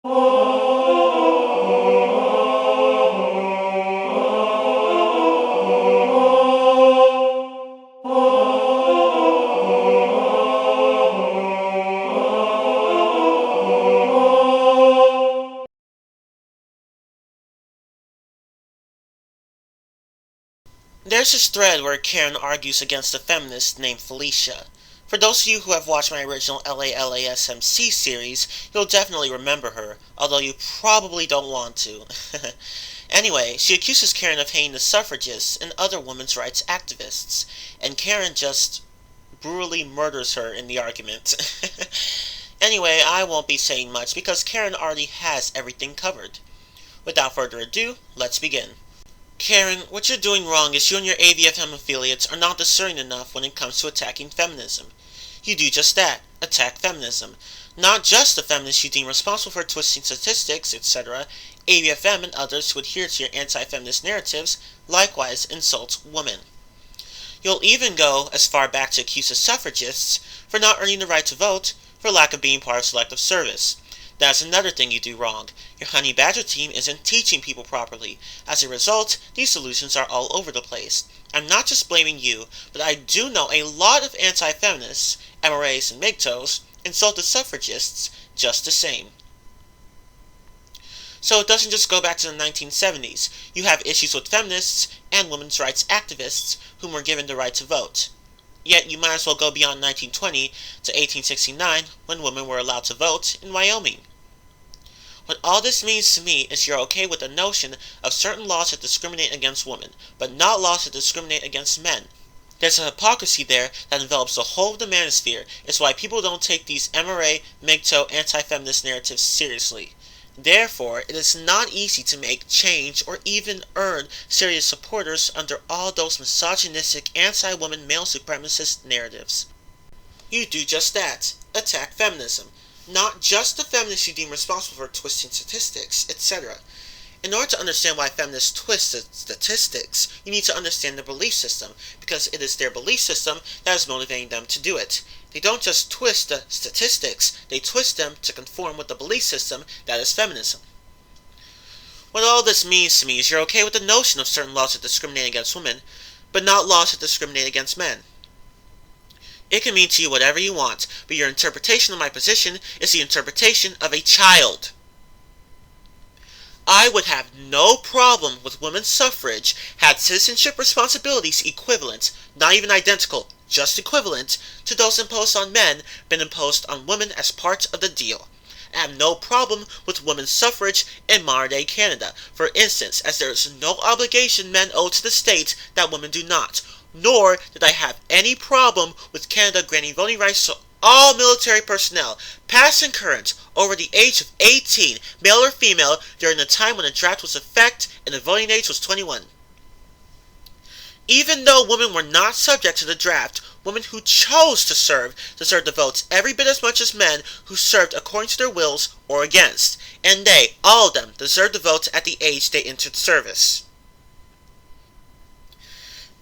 There's this thread where Karen argues against a feminist named Felisha. For those of you who have watched my original LALASMC series, you'll definitely remember her, although you probably don't want to. Anyway, she accuses Karen of hating the suffragists and other women's rights activists, and Karen just brutally murders her in the argument. Anyway, I won't be saying much because Karen already has everything covered. Without further ado, let's begin. Karen, what you're doing wrong is you and your AVFM affiliates are not discerning enough when it comes to attacking feminism. You do just that, attack feminism. Not just the feminists you deem responsible for twisting statistics, etc. AVFM and others who adhere to your anti-feminist narratives likewise insult women. You'll even go as far back to accuse the suffragists for not earning the right to vote for lack of being part of selective service. That's another thing you do wrong. Your Honey Badger team isn't teaching people properly. As a result, these solutions are all over the place. I'm not just blaming you, but I do know a lot of anti-feminists, MRAs and MGTOWs, insult the suffragists just the same. So it doesn't just go back to the 1970s. You have issues with feminists and women's rights activists whom were given the right to vote. Yet you might as well go beyond 1920 to 1869 when women were allowed to vote in Wyoming. What all this means to me is you're okay with the notion of certain laws that discriminate against women, but not laws that discriminate against men. There's a hypocrisy there that envelops the whole of the manosphere. It's why people don't take these MRA, MGTOW, anti-feminist narratives seriously. Therefore, it is not easy to make change or even earn serious supporters under all those misogynistic anti-woman male supremacist narratives. You do just that, attack feminism. Not just the feminists you deem responsible for twisting statistics, etc. In order to understand why feminists twist the statistics, you need to understand their belief system, because it is their belief system that is motivating them to do it. They don't just twist the statistics, they twist them to conform with the belief system that is feminism. What all this means to me is you're okay with the notion of certain laws that discriminate against women, but not laws that discriminate against men. It can mean to you whatever you want, but your interpretation of my position is the interpretation of a child. I would have no problem with women's suffrage had citizenship responsibilities equivalent, not even identical, just equivalent, to those imposed on men been imposed on women as part of the deal. I have no problem with women's suffrage in modern-day Canada, for instance, as there is no obligation men owe to the state that women do not, nor did I have any problem with Canada granting voting rights to all military personnel, past and current, over the age of 18, male or female, during the time when the draft was in effect and the voting age was 21. Even though women were not subject to the draft, women who chose to serve deserved the votes every bit as much as men who served according to their wills or against, and they, all of them, deserved the votes at the age they entered service.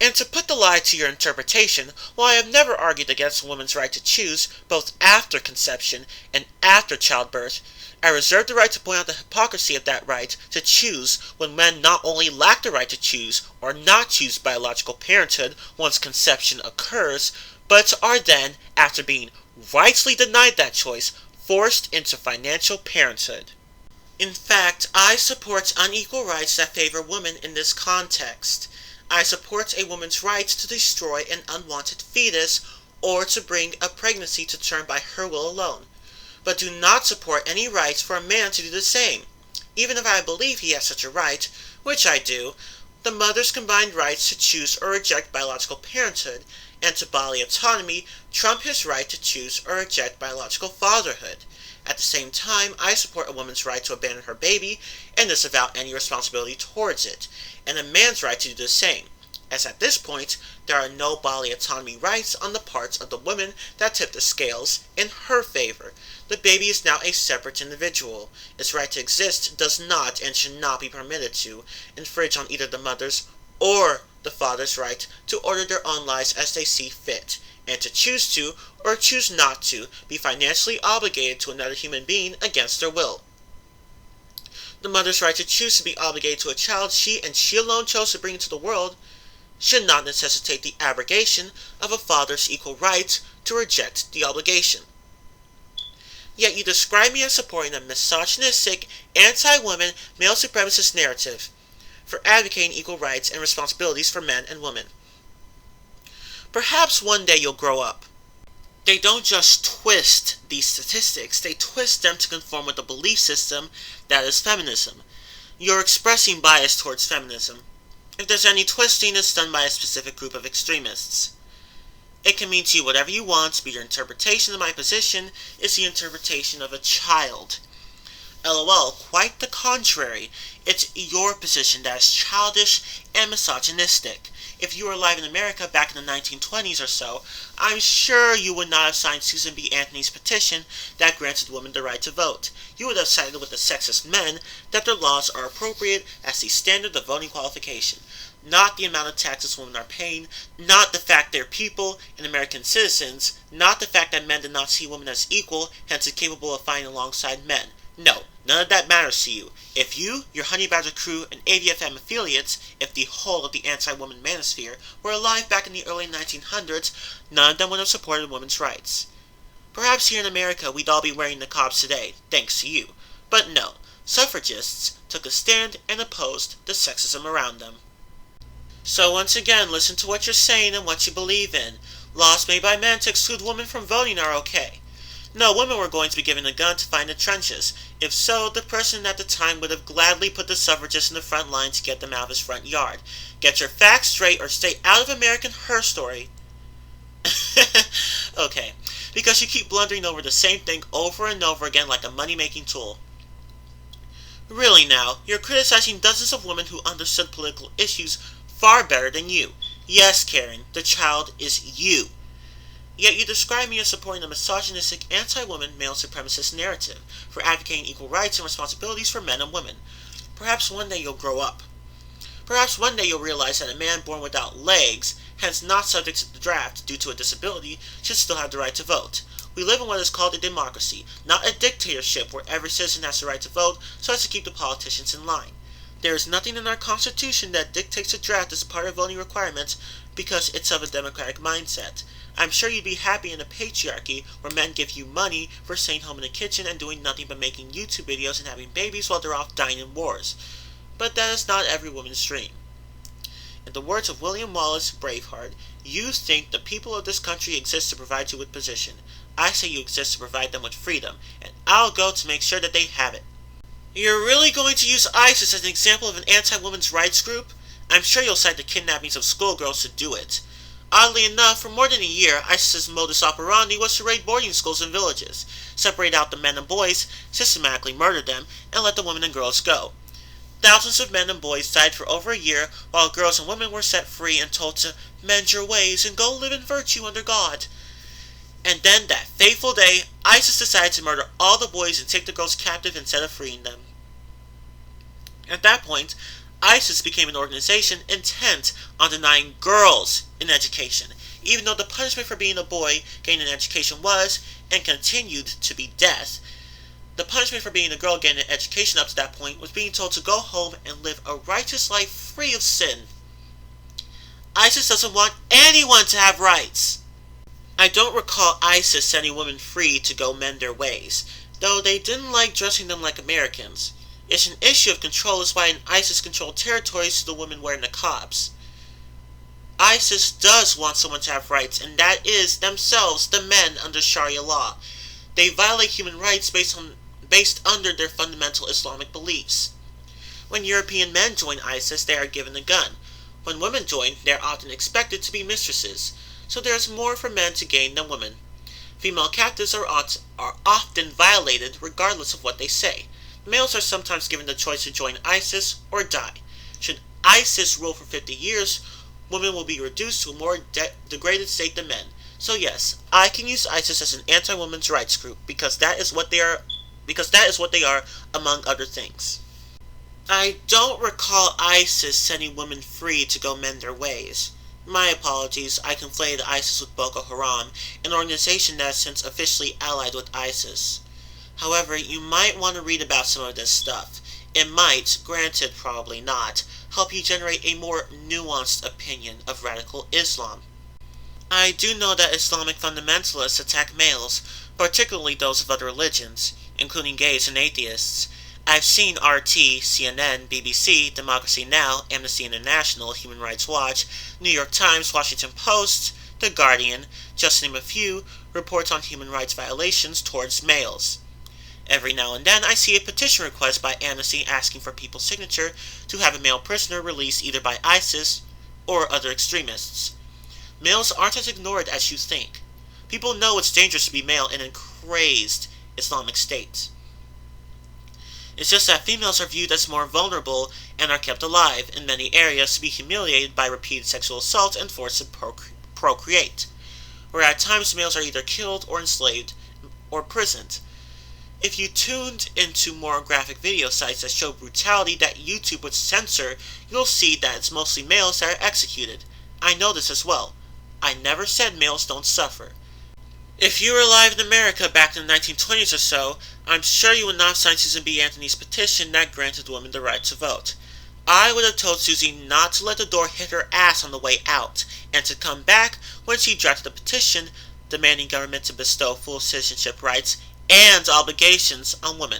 And to put the lie to your interpretation, while I have never argued against a woman's right to choose, both after conception and after childbirth, I reserve the right to point out the hypocrisy of that right to choose when men not only lack the right to choose or not choose biological parenthood once conception occurs, but are then, after being rightfully denied that choice, forced into financial parenthood. In fact, I support unequal rights that favor women in this context. I support a woman's right to destroy an unwanted fetus or to bring a pregnancy to term by her will alone, but do not support any rights for a man to do the same. Even if I believe he has such a right, which I do, the mother's combined rights to choose or reject biological parenthood and to bodily autonomy trump his right to choose or reject biological fatherhood. At the same time, I support a woman's right to abandon her baby and disavow any responsibility towards it, and a man's right to do the same, as at this point, there are no bodily autonomy rights on the parts of the woman that tip the scales in her favor. The baby is now a separate individual. Its right to exist does not and should not be permitted to infringe on either the mother's or the father's right to order their own lives as they see fit, and to choose to, or choose not to, be financially obligated to another human being against their will. The mother's right to choose to be obligated to a child she and she alone chose to bring into the world should not necessitate the abrogation of a father's equal right to reject the obligation. Yet you describe me as supporting a misogynistic, anti-woman, male supremacist narrative for advocating equal rights and responsibilities for men and women. Perhaps one day you'll grow up. They don't just twist these statistics, they twist them to conform with the belief system that is feminism. You're expressing bias towards feminism. If there's any twisting, it's done by a specific group of extremists. It can mean to you whatever you want, but your interpretation of my position is the interpretation of a child. LOL, quite the contrary. It's your position that is childish and misogynistic. If you were alive in America back in the 1920s or so, I'm sure you would not have signed Susan B. Anthony's petition that granted women the right to vote. You would have sided with the sexist men that their laws are appropriate as the standard of voting qualification. Not the amount of taxes women are paying, not the fact they're people and American citizens, not the fact that men do not see women as equal, hence incapable of fighting alongside men. No, none of that matters to you. If you, your Honey Badger crew, and AVFM affiliates, if the whole of the anti-woman manosphere were alive back in the early 1900s, none of them would have supported women's rights. Perhaps here in America we'd all be wearing niqabs today, thanks to you. But no, suffragists took a stand and opposed the sexism around them. So once again, listen to what you're saying and what you believe in. Laws made by men to exclude women from voting are okay. No, women were going to be given a gun to fight in the trenches. If so, the president at the time would have gladly put the suffragists in the front line to get them out of his front yard. Get your facts straight or stay out of American Her Story. Okay, because you keep blundering over the same thing over and over again like a money-making tool. Really now, you're criticizing dozens of women who understood political issues far better than you. Yes, Karen, the child is you. Yet you describe me as supporting a misogynistic, anti-woman, male supremacist narrative for advocating equal rights and responsibilities for men and women. Perhaps one day you'll grow up. Perhaps one day you'll realize that a man born without legs, hence not subject to the draft due to a disability, should still have the right to vote. We live in what is called a democracy, not a dictatorship where every citizen has the right to vote so as to keep the politicians in line. There is nothing in our Constitution that dictates a draft as part of voting requirements because it's of a democratic mindset. I'm sure you'd be happy in a patriarchy where men give you money for staying home in the kitchen and doing nothing but making YouTube videos and having babies while they're off dying in wars. But that is not every woman's dream. In the words of William Wallace, Braveheart, you think the people of this country exist to provide you with position. I say you exist to provide them with freedom, and I'll go to make sure that they have it. You're really going to use ISIS as an example of an anti-women's rights group? I'm sure you'll cite the kidnappings of schoolgirls to do it. Oddly enough, for more than a year, ISIS's modus operandi was to raid boarding schools and villages, separate out the men and boys, systematically murder them, and let the women and girls go. Thousands of men and boys died for over a year, while girls and women were set free and told to mend your ways and go live in virtue under God. And then, that fateful day, ISIS decided to murder all the boys and take the girls captive instead of freeing them. At that point, ISIS became an organization intent on denying girls an education, even though the punishment for being a boy getting an education was, and continued to be, death. The punishment for being a girl getting an education up to that point was being told to go home and live a righteous life free of sin. ISIS doesn't want anyone to have rights. I don't recall ISIS setting women free to go mend their ways, though they didn't like dressing them like Americans. It's an issue of control is why in ISIS-controlled territories the women wear niqabs. ISIS does want someone to have rights, and that is themselves the men under Sharia law. They violate human rights based under their fundamental Islamic beliefs. When European men join ISIS, they are given a gun. When women join, they are often expected to be mistresses, so there is more for men to gain than women. Female captives are often violated regardless of what they say. Males are sometimes given the choice to join ISIS or die. Should ISIS rule for 50 years, women will be reduced to a more degraded state than men. So yes, I can use ISIS as an anti-women's rights group because that is what they are, among other things. I don't recall ISIS setting women free to go mend their ways. My apologies, I conflated ISIS with Boko Haram, an organization that has since officially allied with ISIS. However, you might want to read about some of this stuff. It might, granted probably not, help you generate a more nuanced opinion of radical Islam. I do know that Islamic fundamentalists attack males, particularly those of other religions, including gays and atheists. I've seen RT, CNN, BBC, Democracy Now!, Amnesty International, Human Rights Watch, New York Times, Washington Post, The Guardian, just to name a few, reports on human rights violations towards males. Every now and then I see a petition request by Amnesty asking for people's signature to have a male prisoner released either by ISIS or other extremists. Males aren't as ignored as you think. People know it's dangerous to be male in a crazed Islamic state. It's just that females are viewed as more vulnerable and are kept alive in many areas to be humiliated by repeated sexual assault and forced to procreate, where at times males are either killed or enslaved or imprisoned. If you tuned into more graphic video sites that show brutality that YouTube would censor, you'll see that it's mostly males that are executed. I know this as well. I never said males don't suffer. If you were alive in America back in the 1920s or so, I'm sure you would not have signed Susan B. Anthony's petition that granted women the right to vote. I would have told Susie not to let the door hit her ass on the way out, and to come back when she drafted a petition demanding government to bestow full citizenship rights and obligations on women.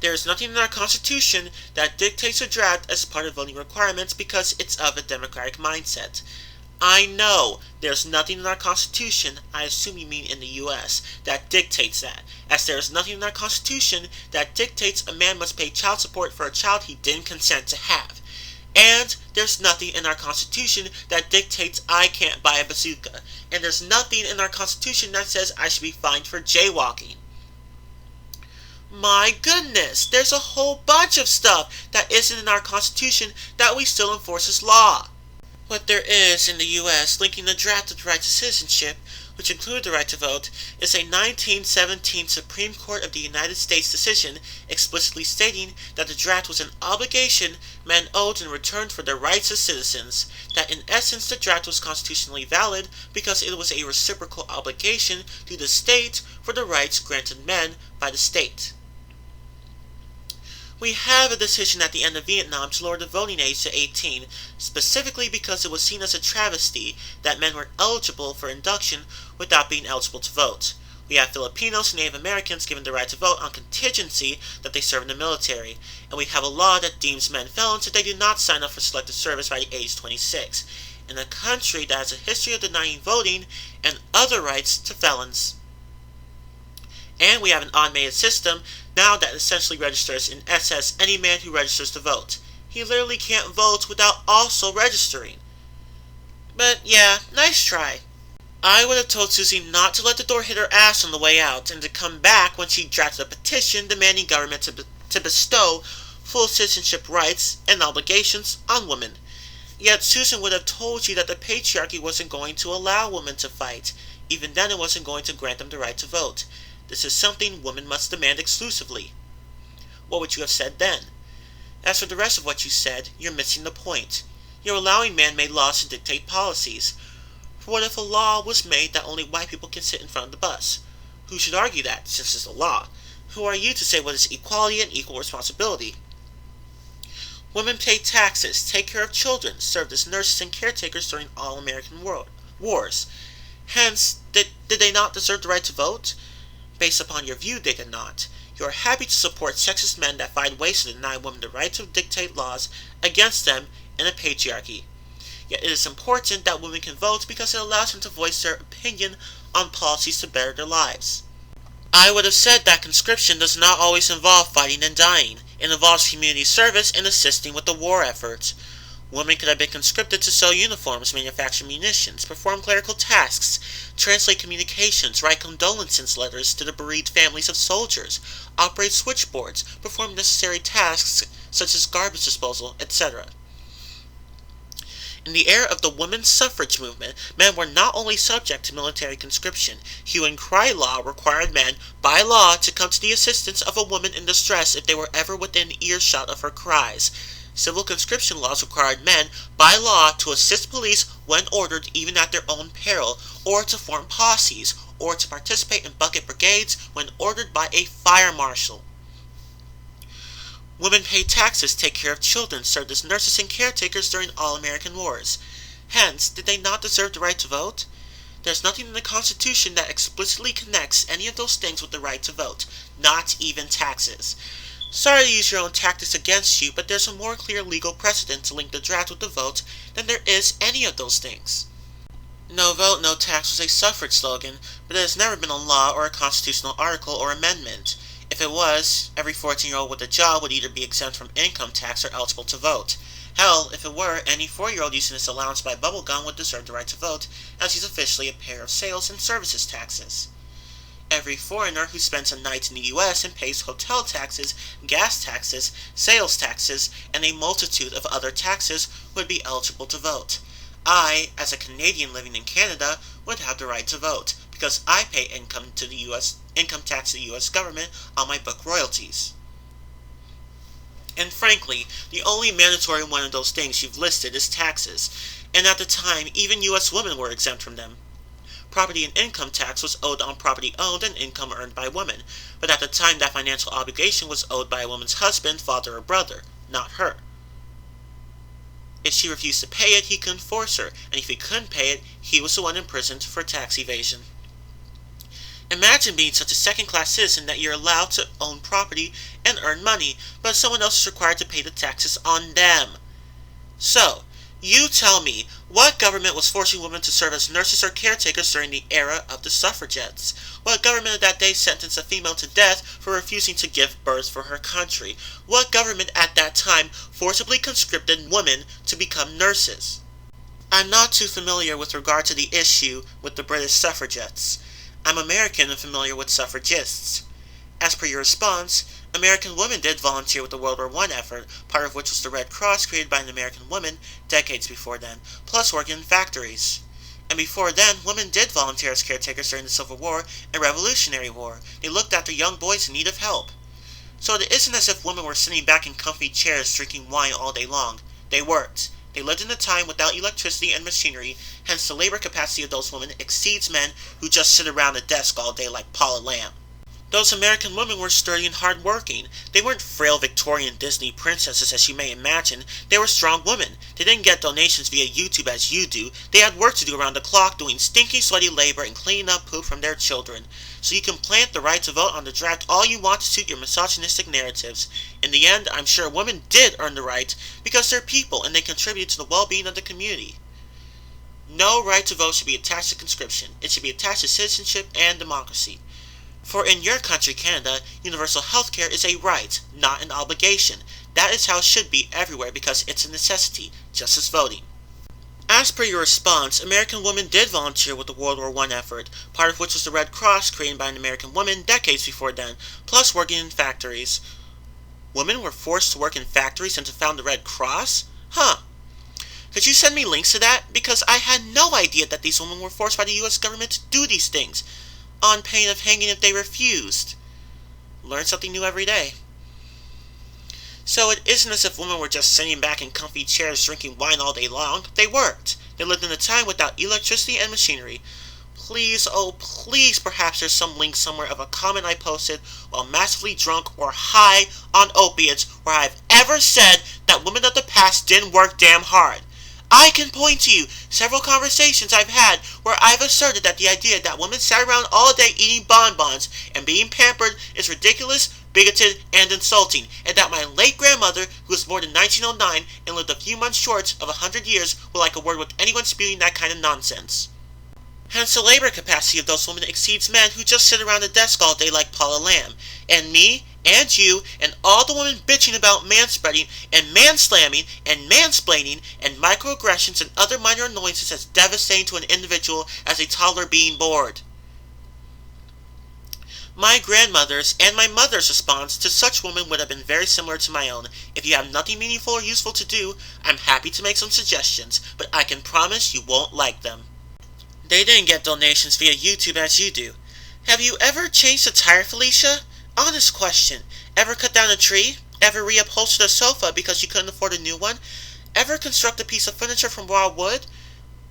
There is nothing in our Constitution that dictates a draft as part of voting requirements because it's of a democratic mindset. I know there's nothing in our Constitution, I assume you mean in the U.S., that dictates that, as there is nothing in our Constitution that dictates a man must pay child support for a child he didn't consent to have. And there's nothing in our Constitution that dictates I can't buy a bazooka. And there's nothing in our Constitution that says I should be fined for jaywalking. My goodness, there's a whole bunch of stuff that isn't in our Constitution that we still enforce as law. What there is in the U.S. linking the draft to the right to citizenship, which included the right to vote, is a 1917 Supreme Court of the United States decision explicitly stating that the draft was an obligation men owed in return for their rights as citizens, that in essence the draft was constitutionally valid because it was a reciprocal obligation to the state for the rights granted men by the state. We have a decision at the end of Vietnam to lower the voting age to 18, specifically because it was seen as a travesty that men were eligible for induction without being eligible to vote. We have Filipinos and Native Americans given the right to vote on contingency that they serve in the military, and we have a law that deems men felons if they do not sign up for selective service by the age 26, in a country that has a history of denying voting and other rights to felons. And we have an automated system now that essentially registers in SS any man who registers to vote. He literally can't vote without also registering. But yeah, nice try. I would have told Susie not to let the door hit her ass on the way out and to come back when she drafted a petition demanding government to bestow full citizenship rights and obligations on women. Yet Susan would have told you that the patriarchy wasn't going to allow women to fight. Even then it wasn't going to grant them the right to vote. This is something women must demand exclusively. What would you have said then? As for the rest of what you said, you're missing the point. You're allowing man-made laws to dictate policies. For what if a law was made that only white people can sit in front of the bus? Who should argue that, since it's a law? Who are you to say what is equality and equal responsibility? Women pay taxes, take care of children, served as nurses and caretakers during all American wars. Hence, did they not deserve the right to vote? Based upon your view, they did not. You are happy to support sexist men that find ways to deny women the right to dictate laws against them in a patriarchy. Yet it is important that women can vote because it allows them to voice their opinion on policies to better their lives. I would have said that conscription does not always involve fighting and dying. It involves community service and assisting with the war effort. Women could have been conscripted to sew uniforms, manufacture munitions, perform clerical tasks, translate communications, write condolences letters to the bereaved families of soldiers, operate switchboards, perform necessary tasks such as garbage disposal, etc. In the era of the women's suffrage movement, men were not only subject to military conscription. Hue and cry law required men, by law, to come to the assistance of a woman in distress if they were ever within earshot of her cries. Civil conscription laws required men, by law, to assist police when ordered even at their own peril, or to form posses, or to participate in bucket brigades when ordered by a fire marshal. Women paid taxes to take care of children, served as nurses and caretakers during all American wars. Hence, did they not deserve the right to vote? There's nothing in the Constitution that explicitly connects any of those things with the right to vote, not even taxes. Sorry to use your own tactics against you, but there's a more clear legal precedent to link the draft with the vote than there is any of those things. No vote, no tax was a suffrage slogan, but it has never been a law or a constitutional article or amendment. If it was, every 14-year-old with a job would either be exempt from income tax or eligible to vote. Hell, if it were, any 4-year-old using his allowance to buy bubblegum would deserve the right to vote, as he's officially a payer of sales and services taxes. Every foreigner who spends a night in the U.S. and pays hotel taxes, gas taxes, sales taxes, and a multitude of other taxes would be eligible to vote. I, as a Canadian living in Canada, would have the right to vote, because I pay income tax to the U.S. government on my book royalties. And frankly, the only mandatory one of those things you've listed is taxes, and at the time, even U.S. women were exempt from them. Property and income tax was owed on property owned and income earned by women, but at the time that financial obligation was owed by a woman's husband, father, or brother, not her. If she refused to pay it, he couldn't force her, and if he couldn't pay it, he was the one imprisoned for tax evasion. Imagine being such a second-class citizen that you're allowed to own property and earn money, but someone else is required to pay the taxes on them. So, you tell me, what government was forcing women to serve as nurses or caretakers during the era of the suffragettes? What government of that day sentenced a female to death for refusing to give birth for her country? What government at that time forcibly conscripted women to become nurses? I'm not too familiar with regard to the issue with the British suffragettes. I'm American and familiar with suffragists. As per your response, American women did volunteer with the World War I effort, part of which was the Red Cross created by an American woman decades before then, plus working in factories. And before then, women did volunteer as caretakers during the Civil War and Revolutionary War. They looked after young boys in need of help. So it isn't as if women were sitting back in comfy chairs drinking wine all day long. They worked. They lived in a time without electricity and machinery, hence the labor capacity of those women exceeds men who just sit around a desk all day like Paula Lamb. Those American women were sturdy and hard-working. They weren't frail Victorian Disney princesses as you may imagine. They were strong women. They didn't get donations via YouTube as you do. They had work to do around the clock, doing stinky, sweaty labor and cleaning up poop from their children. So you can plant the right to vote on the draft all you want to suit your misogynistic narratives. In the end, I'm sure women did earn the right because they're people and they contribute to the well-being of the community. No right to vote should be attached to conscription. It should be attached to citizenship and democracy. For in your country, Canada, universal health care is a right, not an obligation. That is how it should be everywhere because it's a necessity, just as voting. As per your response, American women did volunteer with the World War I effort, part of which was the Red Cross created by an American woman decades before then, plus working in factories. Women were forced to work in factories and to found the Red Cross? Huh. Could you send me links to that? Because I had no idea that these women were forced by the U.S. government to do these things, on pain of hanging if they refused. Learn something new every day. So it isn't as if women were just sitting back in comfy chairs drinking wine all day long. They worked. They lived in a time without electricity and machinery. Please, oh please, perhaps there's some link somewhere of a comment I posted while massively drunk or high on opiates where I've ever said that women of the past didn't work damn hard. I can point to you several conversations I've had where I've asserted that the idea that women sat around all day eating bonbons and being pampered is ridiculous, bigoted, and insulting, and that my late grandmother, who was born in 1909 and lived a few months short of 100 years, will like a word with anyone spewing that kind of nonsense. Hence the labor capacity of those women exceeds men who just sit around a desk all day like Paula Lamb, and me, and you, and all the women bitching about manspreading, and manslamming, and mansplaining, and microaggressions and other minor annoyances as devastating to an individual as a toddler being bored. My grandmother's and my mother's response to such women would have been very similar to my own. If you have nothing meaningful or useful to do, I'm happy to make some suggestions, but I can promise you won't like them. They didn't get donations via YouTube as you do. Have you ever changed a tire, Felisha? Honest question. Ever cut down a tree? Ever reupholstered a sofa because you couldn't afford a new one? Ever construct a piece of furniture from raw wood?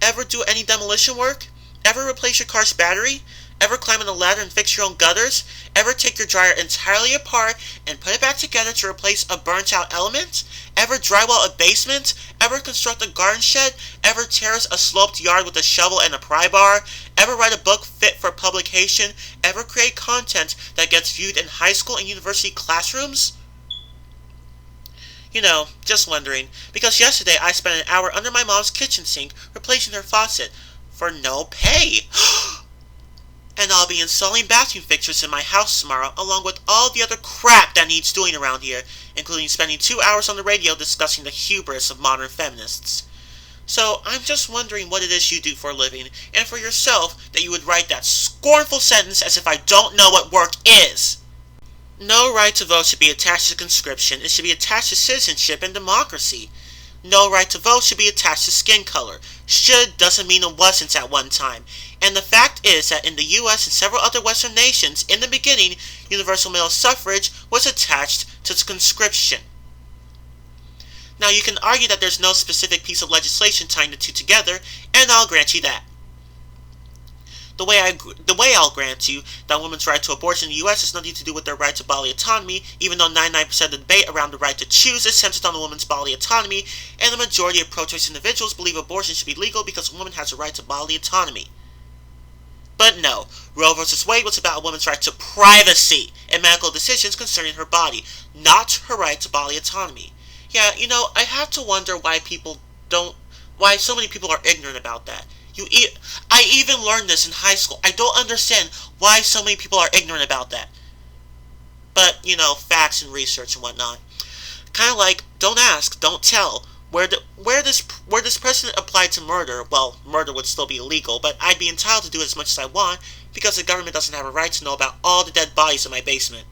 Ever do any demolition work? Ever replace your car's battery? Ever climb on a ladder and fix your own gutters? Ever take your dryer entirely apart and put it back together to replace a burnt out element? Ever drywall a basement? Ever construct a garden shed? Ever terrace a sloped yard with a shovel and a pry bar? Ever write a book fit for publication? Ever create content that gets viewed in high school and university classrooms? Just wondering, because yesterday I spent an hour under my mom's kitchen sink replacing her faucet for no pay. And I'll be installing bathroom fixtures in my house tomorrow, along with all the other crap that needs doing around here, including spending 2 hours on the radio discussing the hubris of modern feminists. So I'm just wondering what it is you do for a living, and for yourself, that you would write that scornful sentence as if I don't know what work is. No right to vote should be attached to conscription. It should be attached to citizenship and democracy. No right to vote should be attached to skin color. Should doesn't mean it wasn't at one time. And the fact is that in the US and several other Western nations, in the beginning, universal male suffrage was attached to conscription. Now you can argue that there's no specific piece of legislation tying the two together, and I'll grant you that. The way I'll grant you that women's right to abortion in the U.S. has nothing to do with their right to bodily autonomy, even though 99% of the debate around the right to choose is centered on a woman's bodily autonomy, and the majority of pro-choice individuals believe abortion should be legal because a woman has a right to bodily autonomy. But no, Roe v. Wade was about a woman's right to privacy and medical decisions concerning her body, not her right to bodily autonomy. Yeah, I have to wonder why so many people are ignorant about that. I even learned this in high school. I don't understand why so many people are ignorant about that. But, facts and research and whatnot. Kind of like, don't ask, don't tell. Where this precedent applied to murder, well, murder would still be illegal, but I'd be entitled to do as much as I want because the government doesn't have a right to know about all the dead bodies in my basement.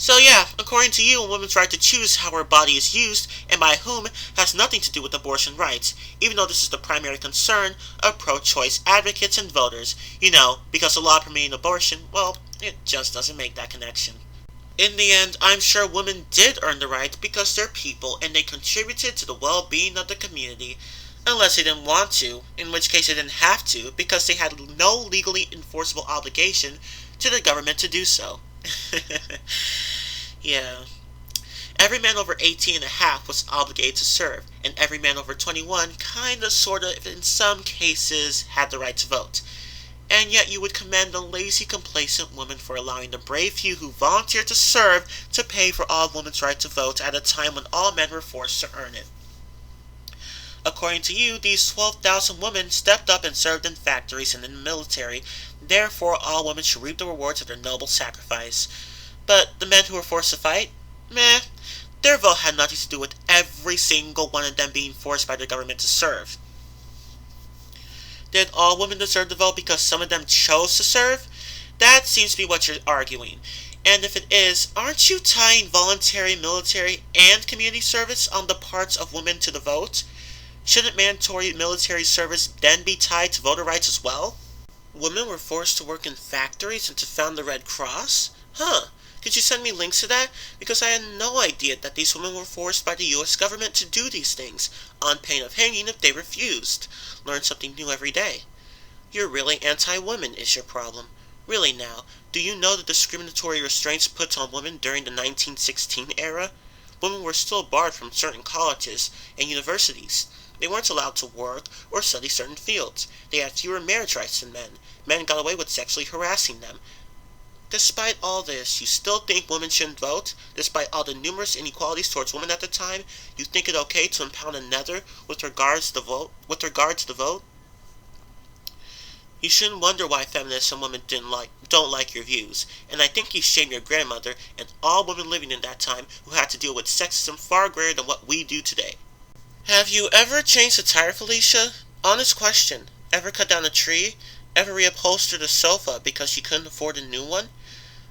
So yeah, according to you, a woman's right to choose how her body is used and by whom has nothing to do with abortion rights, even though this is the primary concern of pro-choice advocates and voters, because the law permitting abortion, well, it just doesn't make that connection. In the end, I'm sure women did earn the right because they're people and they contributed to the well-being of the community, unless they didn't want to, in which case they didn't have to because they had no legally enforceable obligation to the government to do so. Yeah. Every man over 18 and a half was obligated to serve, and every man over 21 kinda, sorta, in some cases, had the right to vote. And yet you would commend the lazy, complacent woman for allowing the brave few who volunteered to serve to pay for all women's right to vote at a time when all men were forced to earn it. According to you, these 12,000 women stepped up and served in factories and in the military. Therefore, all women should reap the rewards of their noble sacrifice. But the men who were forced to fight? Meh. Their vote had nothing to do with every single one of them being forced by the government to serve. Did all women deserve to vote because some of them chose to serve? That seems to be what you're arguing. And if it is, aren't you tying voluntary military and community service on the parts of women to the vote? Shouldn't mandatory military service then be tied to voter rights as well? Women were forced to work in factories and to found the Red Cross? Huh. Could you send me links to that? Because I had no idea that these women were forced by the US government to do these things, on pain of hanging if they refused. Learn something new every day. You're really anti-women is your problem. Really now, do you know the discriminatory restraints put on women during the 1916 era? Women were still barred from certain colleges and universities. They weren't allowed to work or study certain fields. They had fewer marriage rights than men. Men got away with sexually harassing them. Despite all this, you still think women shouldn't vote? Despite all the numerous inequalities towards women at the time, you think it okay to impound another with regards to the vote? You shouldn't wonder why feminists and women don't like your views, and I think you shame your grandmother and all women living in that time who had to deal with sexism far greater than what we do today. Have you ever changed a tire, Felisha? Honest question. Ever cut down a tree? Ever reupholstered a sofa because you couldn't afford a new one?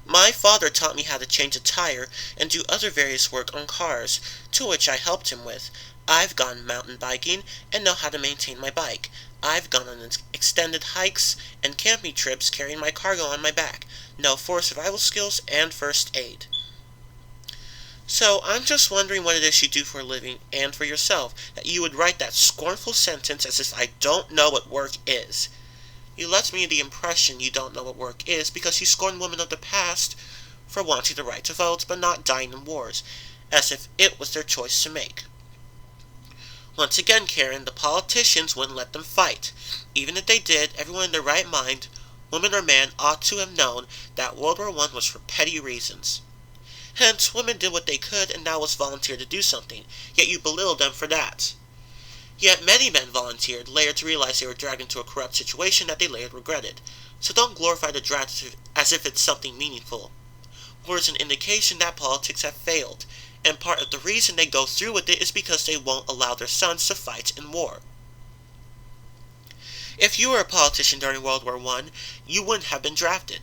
My father taught me how to change a tire and do other various work on cars, to which I helped him with. I've gone mountain biking and know how to maintain my bike. I've gone on extended hikes and camping trips carrying my cargo on my back. Know forest survival skills and first aid. So I'm just wondering what it is you do for a living and for yourself, that you would write that scornful sentence as if I don't know what work is. You left me the impression you don't know what work is because you scorn women of the past for wanting the right to vote but not dying in wars, as if it was their choice to make. Once again, Karen, the politicians wouldn't let them fight. Even if they did, everyone in their right mind, woman or man, ought to have known that World War I was for petty reasons. Hence, women did what they could and now was volunteered to do something, yet you belittled them for that. Yet many men volunteered, later to realize they were dragged into a corrupt situation that they later regretted. So don't glorify the drag as if it's something meaningful. War is an indication that politics have failed, and part of the reason they go through with it is because they won't allow their sons to fight in war. If you were a politician during World War I, you wouldn't have been drafted.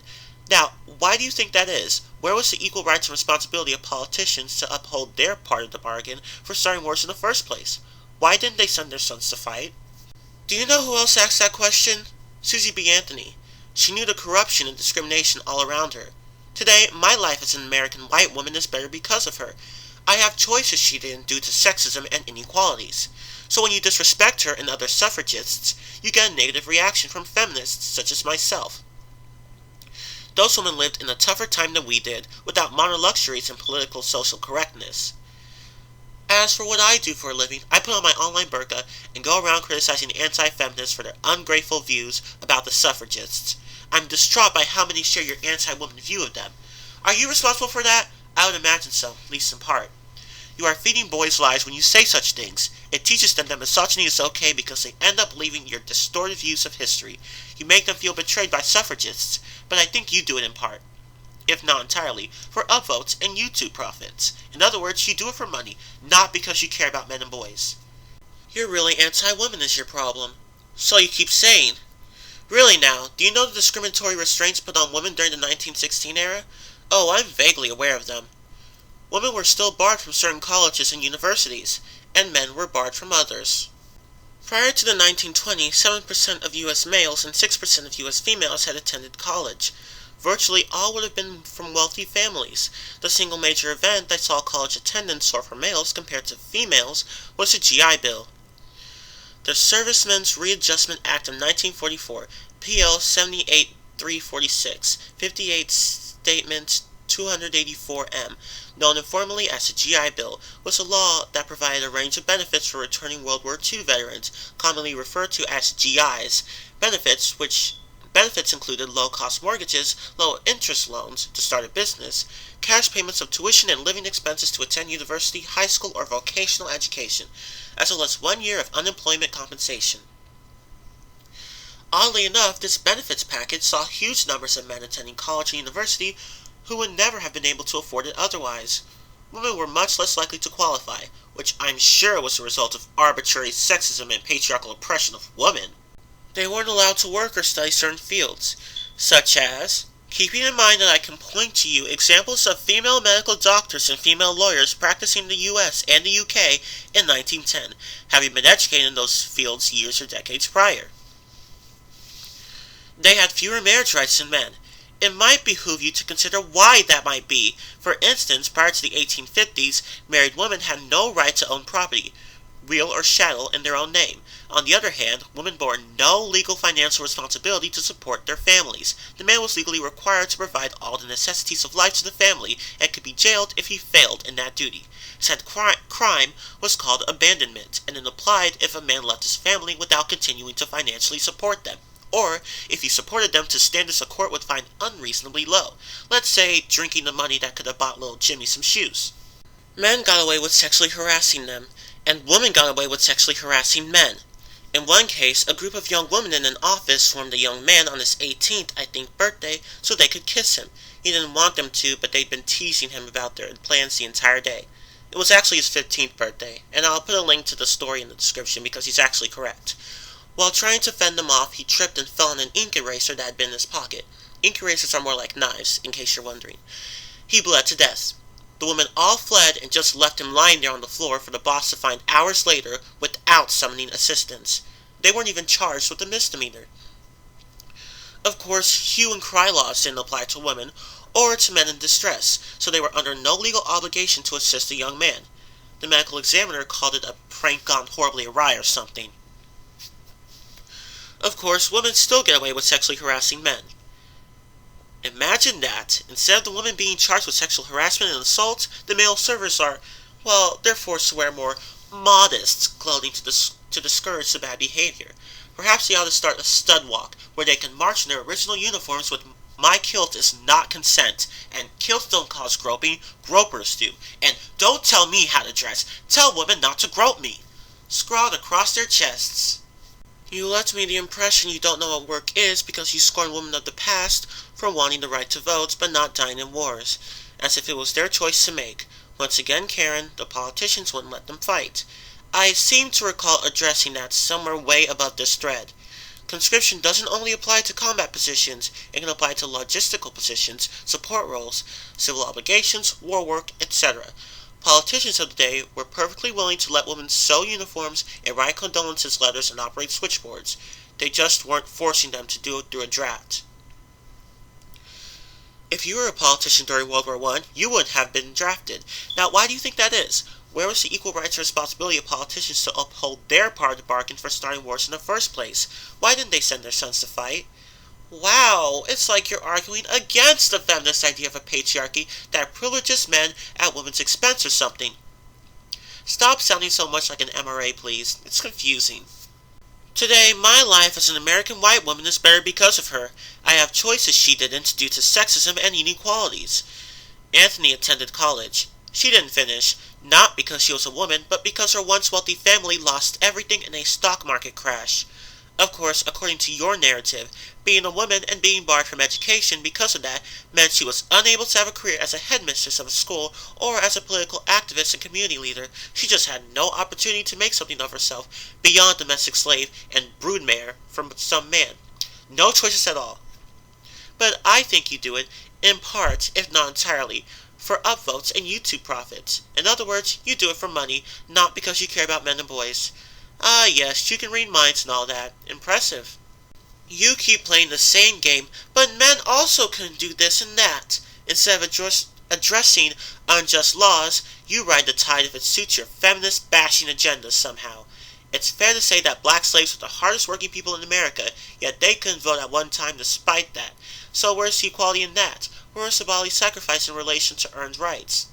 Now, why do you think that is? Where was the equal rights and responsibility of politicians to uphold their part of the bargain for starting wars in the first place? Why didn't they send their sons to fight? Do you know who else asked that question? Susie B. Anthony. She knew the corruption and discrimination all around her. Today, my life as an American white woman is better because of her. I have choices she didn't due to sexism and inequalities. So when you disrespect her and other suffragists, you get a negative reaction from feminists such as myself. Those women lived in a tougher time than we did, without modern luxuries and political social correctness. As for what I do for a living, I put on my online burqa and go around criticizing anti-feminists for their ungrateful views about the suffragists. I'm distraught by how many share your anti-woman view of them. Are you responsible for that? I would imagine so, at least in part. You are feeding boys lies when you say such things. It teaches them that misogyny is okay because they end up believing your distorted views of history. You make them feel betrayed by suffragists, but I think you do it in part, if not entirely, for upvotes and YouTube profits. In other words, you do it for money, not because you care about men and boys. You're really anti-woman is your problem. So you keep saying. Really now, do you know the discriminatory restraints put on women during the 1916 era? Oh, I'm vaguely aware of them. Women were still barred from certain colleges and universities, and men were barred from others. Prior to the 1920s, 7% of U.S. males and 6% of U.S. females had attended college. Virtually all would have been from wealthy families. The single major event that saw college attendance soar for males compared to females was the GI Bill. The Servicemen's Readjustment Act of 1944, PL 78346, 58 Statement 284M, known informally as the GI Bill, was a law that provided a range of benefits for returning World War II veterans, commonly referred to as GIs. Benefits included low-cost mortgages, low-interest loans to start a business, cash payments of tuition and living expenses to attend university, high school, or vocational education, as well as 1 year of unemployment compensation. Oddly enough, this benefits package saw huge numbers of men attending college and university who would never have been able to afford it otherwise. Women were much less likely to qualify, which I'm sure was the result of arbitrary sexism and patriarchal oppression of women. They weren't allowed to work or study certain fields, such as, keeping in mind that I can point to you examples of female medical doctors and female lawyers practicing in the US and the UK in 1910, having been educated in those fields years or decades prior. They had fewer marriage rights than men. It might behoove you to consider why that might be. For instance, prior to the 1850s, married women had no right to own property, real or chattel, in their own name. On the other hand, women bore no legal financial responsibility to support their families. The man was legally required to provide all the necessities of life to the family and could be jailed if he failed in that duty. Said crime was called abandonment, and it applied if a man left his family without continuing to financially support them, or if he supported them to standards a court would find unreasonably low. Let's say drinking the money that could have bought little Jimmy some shoes. Men got away with sexually harassing them, and women got away with sexually harassing men. In one case, a group of young women in an office swarmed a young man on his 18th, birthday so they could kiss him. He didn't want them to, but they'd been teasing him about their plans the entire day. It was actually his 15th birthday, and I'll put a link to the story in the description because he's actually correct. While trying to fend them off, he tripped and fell on an ink eraser that had been in his pocket. Ink erasers are more like knives, in case you're wondering. He bled to death. The women all fled and just left him lying there on the floor for the boss to find hours later without summoning assistance. They weren't even charged with a misdemeanor. Of course, hue and cry laws didn't apply to women or to men in distress, so they were under no legal obligation to assist the young man. The medical examiner called it a prank gone horribly awry or something. Of course, women still get away with sexually harassing men. Imagine that. Instead of the women being charged with sexual harassment and assault, the male servers are, well, they're forced to wear more modest clothing to discourage the bad behavior. Perhaps they ought to start a stud walk, where they can march in their original uniforms with "My kilt is not consent," and "Kilts don't cause groping, gropers do," and "Don't tell me how to dress, tell women not to grope me," scrawled across their chests. You left me the impression you don't know what work is because you scorn women of the past for wanting the right to vote but not dying in wars, as if it was their choice to make. Once again, Karen, the politicians wouldn't let them fight. I seem to recall addressing that somewhere way above this thread. Conscription doesn't only apply to combat positions, it can apply to logistical positions, support roles, civil obligations, war work, etc. Politicians of the day were perfectly willing to let women sew uniforms and write condolences letters and operate switchboards. They just weren't forcing them to do it through a draft. If you were a politician during World War I, you wouldn't have been drafted. Now, why do you think that is? Where was the equal rights and responsibility of politicians to uphold their part of the bargain for starting wars in the first place? Why didn't they send their sons to fight? Wow, it's like you're arguing against the feminist idea of a patriarchy that privileges men at women's expense or something. Stop sounding so much like an MRA, please. It's confusing. Today, my life as an American white woman is better because of her. I have choices she didn't due to sexism and inequalities. Anthony attended college. She didn't finish, not because she was a woman, but because her once wealthy family lost everything in a stock market crash. Of course, according to your narrative, being a woman and being barred from education because of that meant she was unable to have a career as a headmistress of a school or as a political activist and community leader. She just had no opportunity to make something of herself beyond domestic slave and broodmare from some man. No choices at all. But I think you do it, in part, if not entirely, for upvotes and YouTube profits. In other words, you do it for money, not because you care about men and boys. Ah, yes, you can read minds and all that. Impressive. You keep playing the same game, but men also can do this and that. Instead of addressing unjust laws, you ride the tide if it suits your feminist bashing agenda somehow. It's fair to say that black slaves were the hardest working people in America, yet they couldn't vote at one time despite that. So where's the equality in that? Where's the bodily sacrifice in relation to earned rights?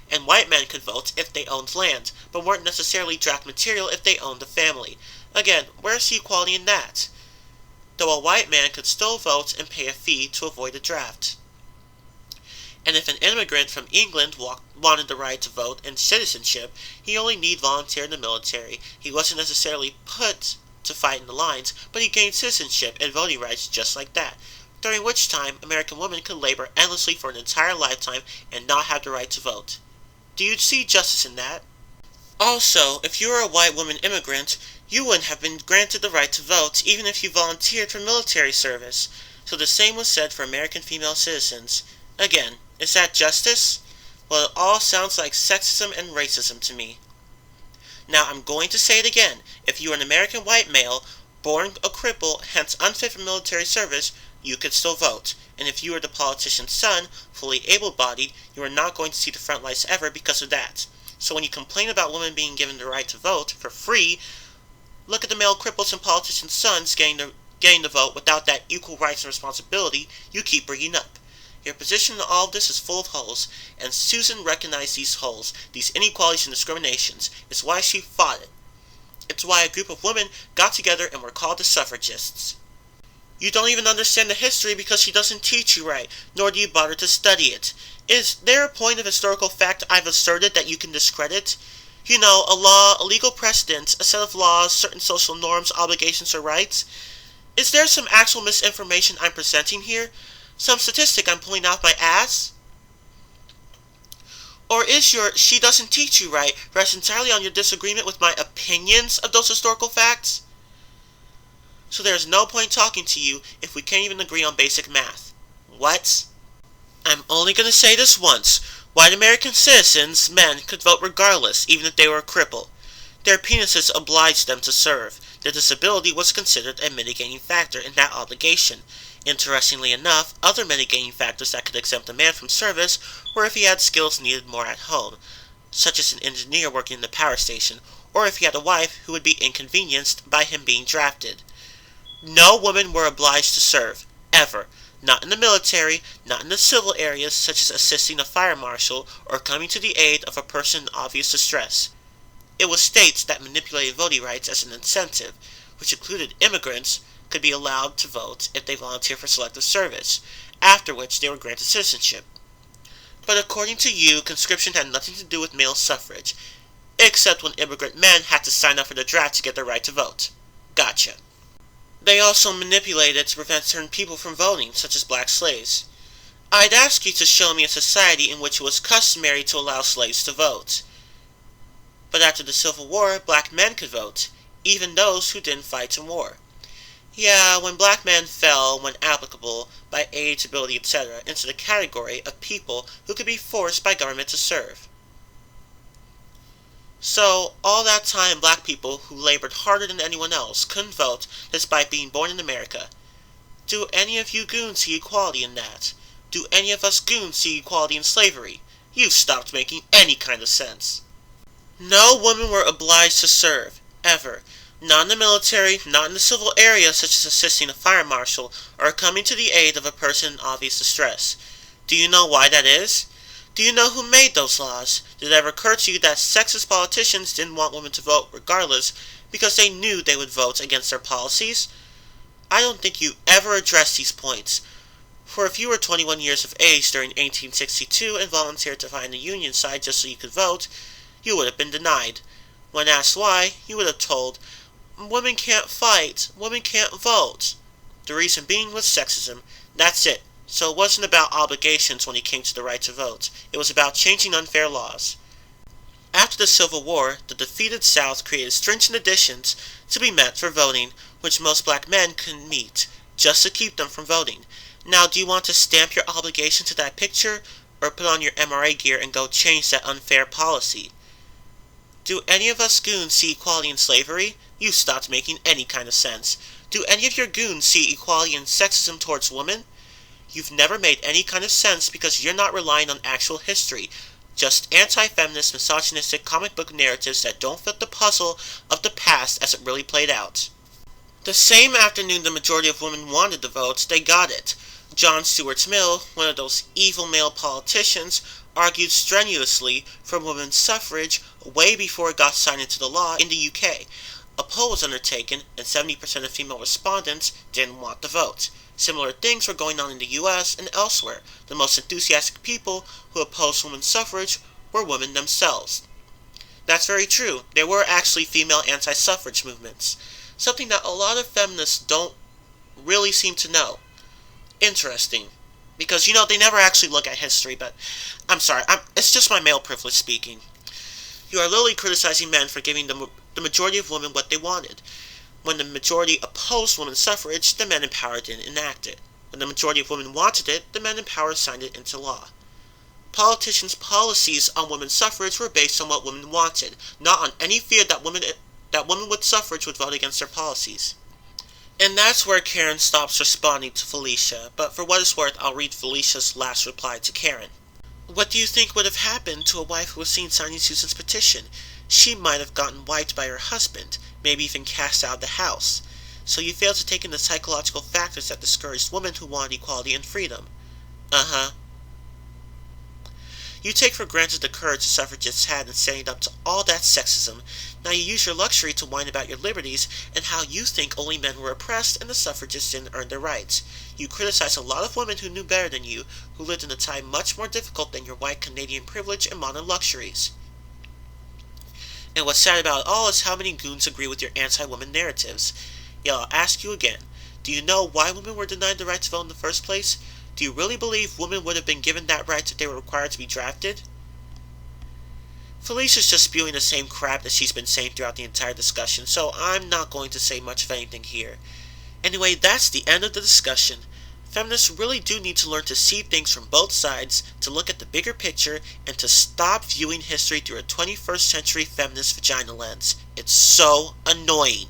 And white men could vote if they owned land, but weren't necessarily draft material if they owned a family. Again, where's the equality in that? Though a white man could still vote and pay a fee to avoid a draft. And if an immigrant from England wanted the right to vote and citizenship, he only need volunteer in the military. He wasn't necessarily put to fight in the lines, but he gained citizenship and voting rights just like that, during which time American women could labor endlessly for an entire lifetime and not have the right to vote. Do you see justice in that? Also, if you were a white woman immigrant, you wouldn't have been granted the right to vote even if you volunteered for military service. So the same was said for American female citizens. Again, is that justice? Well, it all sounds like sexism and racism to me. Now, I'm going to say it again. If you are an American white male, born a cripple, hence unfit for military service, you could still vote. And if you are the politician's son, fully able-bodied, you are not going to see the front lights ever because of that. So when you complain about women being given the right to vote for free, look at the male cripples and politicians' sons getting the vote without that equal rights and responsibility you keep bringing up. Your position in all of this is full of holes, and Susan recognized these holes, these inequalities and discriminations. It's why she fought it. It's why a group of women got together and were called the suffragists. You don't even understand the history because she doesn't teach you right, nor do you bother to study it. Is there a point of historical fact I've asserted that you can discredit? You know, a law, a legal precedent, a set of laws, certain social norms, obligations, or rights? Is there some actual misinformation I'm presenting here? Some statistic I'm pulling out my ass? Or is your "she doesn't teach you right" rest entirely on your disagreement with my opinions of those historical facts? So there's no point talking to you if we can't even agree on basic math. What? I'm only going to say this once. White American citizens, men, could vote regardless, even if they were a cripple. Their penises obliged them to serve. Their disability was considered a mitigating factor in that obligation. Interestingly enough, other mitigating factors that could exempt a man from service were if he had skills needed more at home, such as an engineer working in the power station, or if he had a wife who would be inconvenienced by him being drafted. No women were obliged to serve, ever. Not in the military, not in the civil areas such as assisting a fire marshal or coming to the aid of a person in obvious distress. It was states that manipulated voting rights as an incentive, which included immigrants, could be allowed to vote if they volunteered for selective service, after which they were granted citizenship. But according to you, conscription had nothing to do with male suffrage, except when immigrant men had to sign up for the draft to get their right to vote. Gotcha. They also manipulated it to prevent certain people from voting, such as black slaves. I'd ask you to show me a society in which it was customary to allow slaves to vote. But after the Civil War, black men could vote, even those who didn't fight in war. Yeah, when black men fell, when applicable, by age, ability, etc., into the category of people who could be forced by government to serve. So, all that time black people who labored harder than anyone else couldn't vote despite being born in America. Do any of you goons see equality in that? Do any of us goons see equality in slavery? You've stopped making any kind of sense. No women were obliged to serve, ever. Not in the military, not in the civil area such as assisting a fire marshal or coming to the aid of a person in obvious distress. Do you know why that is? Do you know who made those laws? Did it ever occur to you that sexist politicians didn't want women to vote regardless because they knew they would vote against their policies? I don't think you ever addressed these points. For if you were 21 years of age during 1862 and volunteered to find the Union side just so you could vote, you would have been denied. When asked why, you would have told, "Women can't fight, women can't vote." The reason being was sexism. That's it. So it wasn't about obligations when it came to the right to vote. It was about changing unfair laws. After the Civil War, the defeated South created stringent additions to be met for voting, which most black men couldn't meet, just to keep them from voting. Now, do you want to stamp your obligation to that picture, or put on your MRA gear and go change that unfair policy? Do any of us goons see equality in slavery? You've stopped making any kind of sense. Do any of your goons see equality in sexism towards women? You've never made any kind of sense because you're not relying on actual history, just anti-feminist, misogynistic comic book narratives that don't fit the puzzle of the past as it really played out. The same afternoon the majority of women wanted the vote, they got it. John Stuart Mill, one of those evil male politicians, argued strenuously for women's suffrage way before it got signed into the law in the UK. A poll was undertaken, and 70% of female respondents didn't want the vote. Similar things were going on in the US and elsewhere. The most enthusiastic people who opposed women's suffrage were women themselves. That's very true. There were actually female anti-suffrage movements, something that a lot of feminists don't really seem to know. Interesting. Because, they never actually look at history, but I'm sorry, it's just my male privilege speaking. You are literally criticizing men for giving the majority of women what they wanted. When the majority opposed women's suffrage, the men in power didn't enact it. When the majority of women wanted it, the men in power signed it into law. Politicians' policies on women's suffrage were based on what women wanted, not on any fear that women with suffrage would vote against their policies. And that's where Karen stops responding to Felisha, but for what it's worth, I'll read Felisha's last reply to Karen. What do you think would have happened to a wife who was seen signing Susan's petition? She might have gotten wiped by her husband, maybe even cast out of the house. So you fail to take in the psychological factors that discouraged women who wanted equality and freedom. Uh-huh. You take for granted the courage the suffragists had in standing up to all that sexism. Now you use your luxury to whine about your liberties and how you think only men were oppressed and the suffragists didn't earn their rights. You criticize a lot of women who knew better than you, who lived in a time much more difficult than your white Canadian privilege and modern luxuries. And what's sad about it all is how many goons agree with your anti-woman narratives. Yeah, I'll ask you again. Do you know why women were denied the right to vote in the first place? Do you really believe women would have been given that right if they were required to be drafted? Felisha's just spewing the same crap that she's been saying throughout the entire discussion, so I'm not going to say much of anything here. Anyway, that's the end of the discussion. Feminists really do need to learn to see things from both sides, to look at the bigger picture, and to stop viewing history through a 21st century feminist vagina lens. It's so annoying.